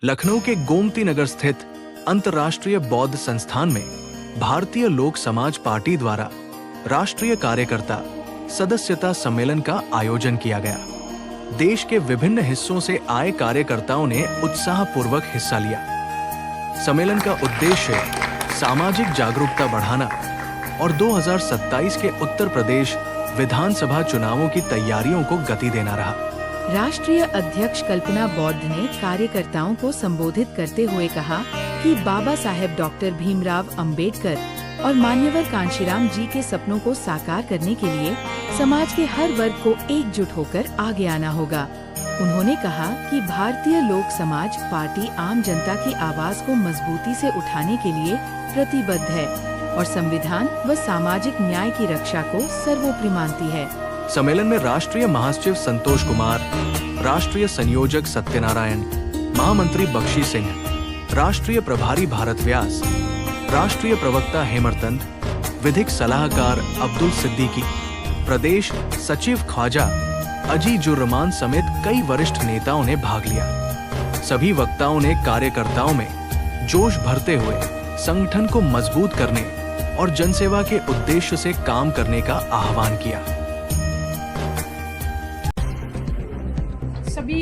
लखनऊ के गोमती नगर स्थित अंतर्राष्ट्रीय बौद्ध संस्थान में भारतीय लोक समाज पार्टी द्वारा राष्ट्रीय कार्यकर्ता सदस्यता सम्मेलन का आयोजन किया गया। देश के विभिन्न हिस्सों से आए कार्यकर्ताओं ने उत्साहपूर्वक हिस्सा लिया। सम्मेलन का उद्देश्य सामाजिक जागरूकता बढ़ाना और 2027 के उत्तर प्रदेश विधानसभा चुनावों की तैयारियों को गति देना रहा। राष्ट्रीय अध्यक्ष कल्पना बौद्ध ने कार्यकर्ताओं को संबोधित करते हुए कहा कि बाबा साहेब डॉक्टर भीमराव अंबेडकर और मान्यवर कांशीराम जी के सपनों को साकार करने के लिए समाज के हर वर्ग को एकजुट होकर आगे आना होगा। उन्होंने कहा कि भारतीय लोक समाज पार्टी आम जनता की आवाज को मजबूती से उठाने के लिए प्रतिबद्ध है और संविधान व सामाजिक न्याय की रक्षा को सर्वोपरि मानती है। सम्मेलन में राष्ट्रीय महासचिव संतोष कुमार, राष्ट्रीय संयोजक सत्यनारायण, महामंत्री बख्शी सिंह, राष्ट्रीय प्रभारी भारत व्यास, राष्ट्रीय प्रवक्ता हेमरतंत, विधिक सलाहकार अब्दुल सिद्दीकी, प्रदेश सचिव ख्वाजा अजीजुर्रहमान समेत कई वरिष्ठ नेताओं ने भाग लिया। सभी वक्ताओं ने कार्यकर्ताओं में जोश भरते हुए संगठन को मजबूत करने और जनसेवा के उद्देश्य से काम करने का आह्वान किया। सभी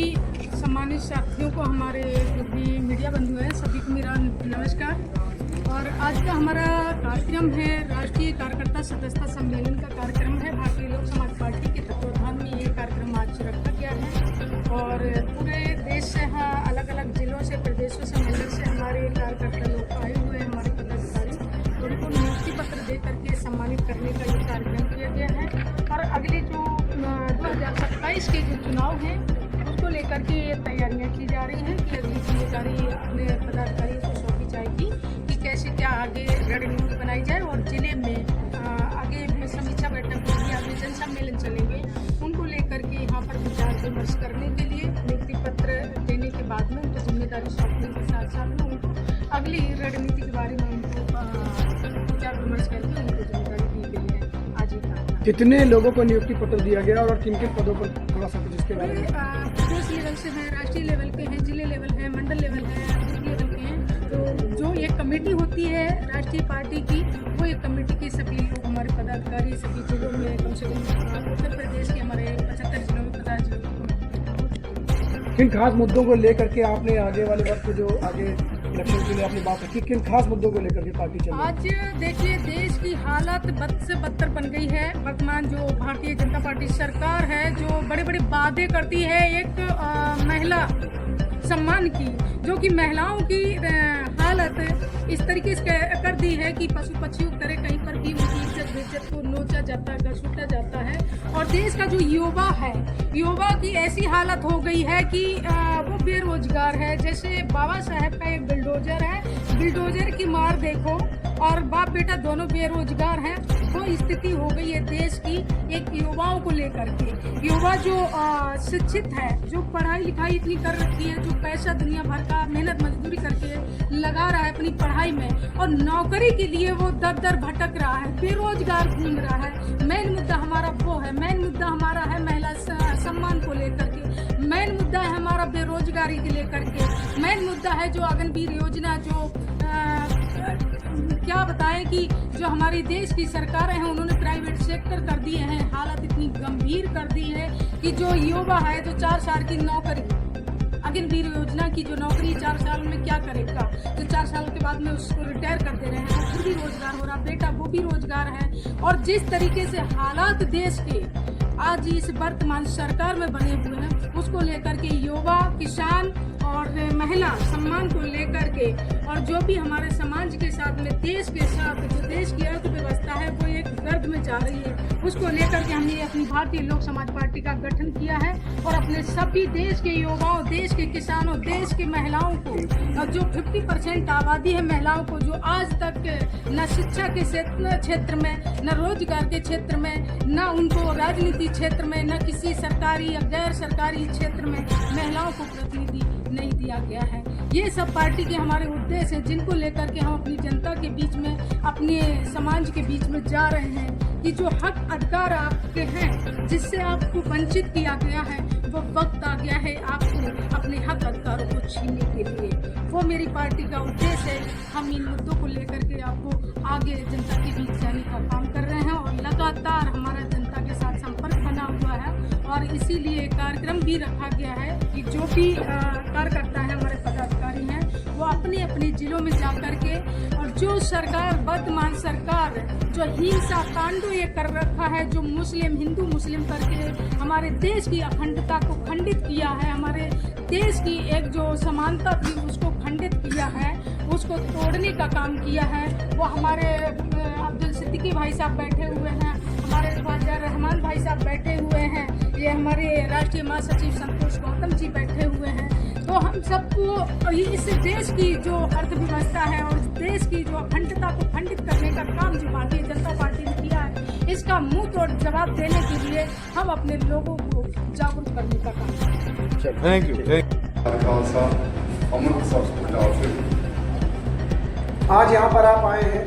सम्मानित साथियों को, हमारे जो भी मीडिया बंधु हैं, सभी को मेरा नमस्कार। और आज का हमारा कार्यक्रम है राष्ट्रीय कार्यकर्ता सदस्यता सम्मेलन का कार्यक्रम है। भारतीय लोक समाज पार्टी के तत्वाधान में ये कार्यक्रम आज रखा गया है और पूरे देश से, अलग अलग जिलों से, प्रदेशों से, मंडल से हमारे कार्यकर्ता लोग आए हुए हैं, हमारे पदाधिकारी, और उनको नियुक्ति पत्र दे करके सम्मानित करने का ये कार्यक्रम किया गया है। और अगले जो 2027 के जो चुनाव हैं उसको लेकर के ये तैयारियां की जा रही हैं कि अगली जिम्मेदारी अपने पदाधिकारियों को सौंपी जाएगी कि कैसे क्या आगे रणनीति बनाई जाए और जिले में आगे समीक्षा बैठक होगी, आगे जन सम्मेलन चलेंगे, उनको लेकर के यहाँ पर विचार विमर्श करने के लिए नियुक्ति पत्र देने के बाद में उनको जिम्मेदारी सौंपने के साथ साथ में उनको अगली रणनीति के बारे में उनको विचार विमर्श करके उनको जिम्मेदारी दी गई है। आज ही कितने लोगों को नियुक्ति पत्र दिया गया और किन किन पदों पर थोड़ा सा कुछ इसके बारे में? प्रदेश लेवल से है, राष्ट्रीय लेवल के हैं, जिले लेवल है, मंडल लेवल है, बूथ लेवल के हैं। तो जो एक कमेटी होती है राष्ट्रीय पार्टी की, वो एक कमेटी के सभी लोग, हमारे पदाधिकारी सभी जिलों में, कम से कम उत्तर प्रदेश के हमारे 75 जिलों में, 50 जिलों में। किन खास मुद्दों को लेकर के आपने आगे वाले वक्त जो आगे इलेक्शन के लिए आपने बात रखी, किन खास मुद्दों को लेकर के पार्टी चल रही है? आज देखिए, देश की हालत बद से बदतर बन गई है। वर्तमान जो भारतीय जनता पार्टी सरकार है, जो बड़े बड़े वादे करती है एक महिला सम्मान की, जो कि महिलाओं की हालत इस तरीके से कर दी है कि पशु पक्षियों की तरह कहीं पर भी उनकी इज्जत बेइज्जत को नोचा जाता है, घसीटा जाता है। और देश का जो युवा है, युवा की ऐसी हालत हो गई है कि वो बेरोजगार है। जैसे बाबा साहेब का एक बिल्डोजर है, बिल्डोजर की मार देखो, और बाप बेटा दोनों बेरोजगार हैं। वो स्थिति हो गई है देश की एक युवाओं को लेकर के। युवा जो शिक्षित है, जो पढ़ाई लिखाई इतनी कर रखी है, जो पैसा दुनिया भर का मेहनत मजदूरी करके लगा रहा है अपनी पढ़ाई में, और नौकरी के लिए वो दर दर भटक रहा है, बेरोजगार घूम रहा है। मेन मुद्दा हमारा वो है, मेन मुद्दा हमारा है महिला सम्मान को लेकर के, मेन मुद्दा है हमारा बेरोजगारी के लेकर के, मेन मुद्दा है जो अग्निवीर योजना, जो क्या बताएं कि जो हमारी देश की सरकारें हैं उन्होंने प्राइवेट सेक्टर कर दिए हैं। हालत इतनी गंभीर कर दी है कि जो युवा है, जो 4 साल की नौकरी, अग्निवीर योजना की जो नौकरी 4 साल में क्या करेगा, जो 4 साल के बाद में उसको रिटायर कर दे रहे हैं, वो खुद भी रोजगार हो रहा, बेटा वो भी रोजगार है। और जिस तरीके से हालात देश के आज इस वर्तमान सरकार में बने हुए हैं, उसको लेकर के युवा, किसान और महिला सम्मान को लेकर के, और जो भी हमारे समाज के साथ में, देश के साथ, जो देश की अर्थव्यवस्था है वो एक गर्द में जा रही है, उसको लेकर के हमने अपनी भारतीय लोक समाज पार्टी का गठन किया है। और अपने सभी देश के युवाओं, देश के किसानों, देश की महिलाओं को, जो 50% आबादी है महिलाओं को, जो आज तक न शिक्षा के क्षेत्र में, न रोजगार के क्षेत्र में, न उनको राजनीति क्षेत्र में, न किसी सरकारी या गैर सरकारी क्षेत्र में महिलाओं को प्रतिनिधि नहीं दिया गया है। ये सब पार्टी के हमारे उद्देश्य हैं, जिनको लेकर के हम अपनी जनता के बीच में, अपने समाज के बीच में जा रहे हैं कि जो हक अधिकार आपके हैं, जिससे आपको वंचित किया गया है, वो वक्त आ गया है आपको अपने हक अधिकारों को छीनने के लिए। वो मेरी पार्टी का उद्देश्य है। हम इन मुद्दों को लेकर के आपको आगे जनता के बीच जाने का काम कर रहे हैं और लगातार हमारा जनता के साथ संपर्क बना हुआ है और इसीलिए कार्यक्रम भी रखा गया है कि जो भी कार्यकर्ता है, हमारे पदाधिकारी हैं, वो अपने अपने जिलों में जा कर के और जो सरकार, वर्तमान सरकार जो हिंसा कांडों ये कर रखा है, जो मुस्लिम हिंदू मुस्लिम करके हमारे देश की अखंडता को खंडित किया है, हमारे देश की एक जो समानता थी उसको खंडित किया है, उसको तोड़ने का काम किया है। वो हमारे अब्दुल सिद्दीकी भाई साहब बैठे हुए हैं, हमारे ख्वाजा रहमान भाई साहब बैठे हुए हैं, ये हमारे राष्ट्रीय महासचिव संतोष गौतम जी बैठे हुए हैं। तो हम सबको इस देश की जो अर्थव्यवस्था है और देश की जो अखंडता को खंडित करने का काम जो भारतीय जनता पार्टी ने किया है, इसका मुंह तोड़ जवाब देने के लिए हम अपने लोगों को जागरूक करने का काम करते हैं। Thank you. Khalsa Aman hospital से आज यहाँ पर आप आए हैं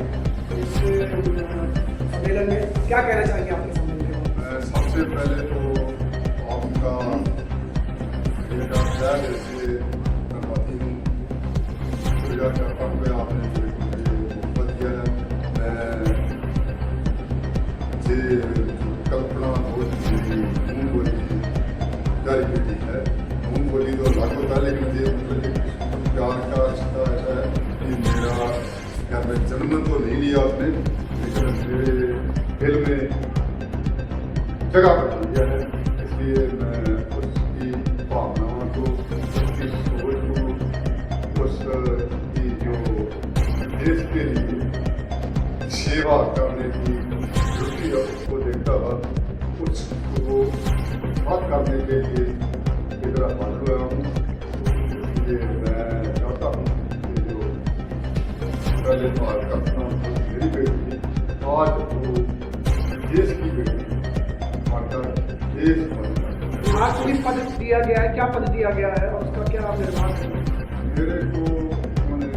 इस सम्मेलन में, क्या कहना चाहेंगे आपके सम्मेलन में? मैं सबसे पहले तो आपका जैसे धन्यवादी हूँ, शुक्रिया करता हूँ आपने जो मुझे मोहब्बत दिया है। मैं ये कल्पना बहुत मूंग बोली जारी की है। मूंग बोली तो लागू होता है, लेकिन ये मतलब प्यार का रिश्ता ऐसा है कि मेरा क्या मैं जन्म तो नहीं लिया उसने, लेकिन मेरे दिल में जगह बना दिया है। इसलिए मैं उसकी भावनाओं को, उसकी सोच को, उसकी जो देश के लिए सेवा करने की दृष्टि है उसको देखता हुआ उसको बात करने के लिए इधर हाजिर हुआ हूँ। इसलिए मैं चाहता हूँ कि जो पहले बात करता हूँ मेरी बेटी आज वो देश की बेटी आकर देश बनता। आज कोई पद दिया गया है, क्या पद दिया गया है और उसका क्या निर्माण है? मेरे को उन्होंने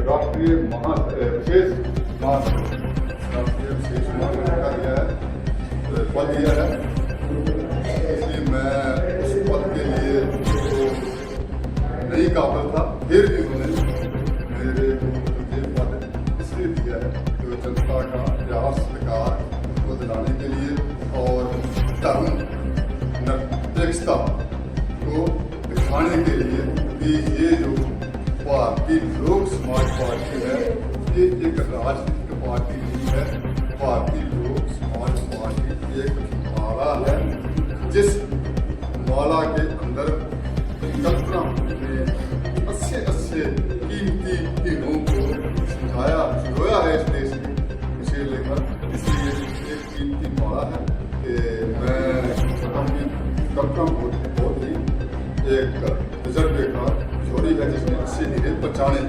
राष्ट्रीय विशेष का दिया है, पद दिया है। इसलिए मैं उस पद के लिए नहीं काबिल था, फिर भी उन्होंने मेरे मुझे पद इसलिए दिया है कि जनता का या सरकार को दिलाने के लिए और धर्म निरपेक्षता को दिखाने के लिए कि ये जो भारतीय लोक समाज पार्टी है ये एक राजनीतिक पार्टी नहीं है। भारतीय लोक समाज पार्टी एक माला है, जिस माला के अंदर कल्पना में अच्छे कीमती हीरों को सिखाया जोया है इस देश में, इसे लेकर इसलिए एक कीमती माला है कि मैं कल्पना बहुत ही एक रिजर्व का छोड़ी है जिसने अच्छे हीरे बचाने।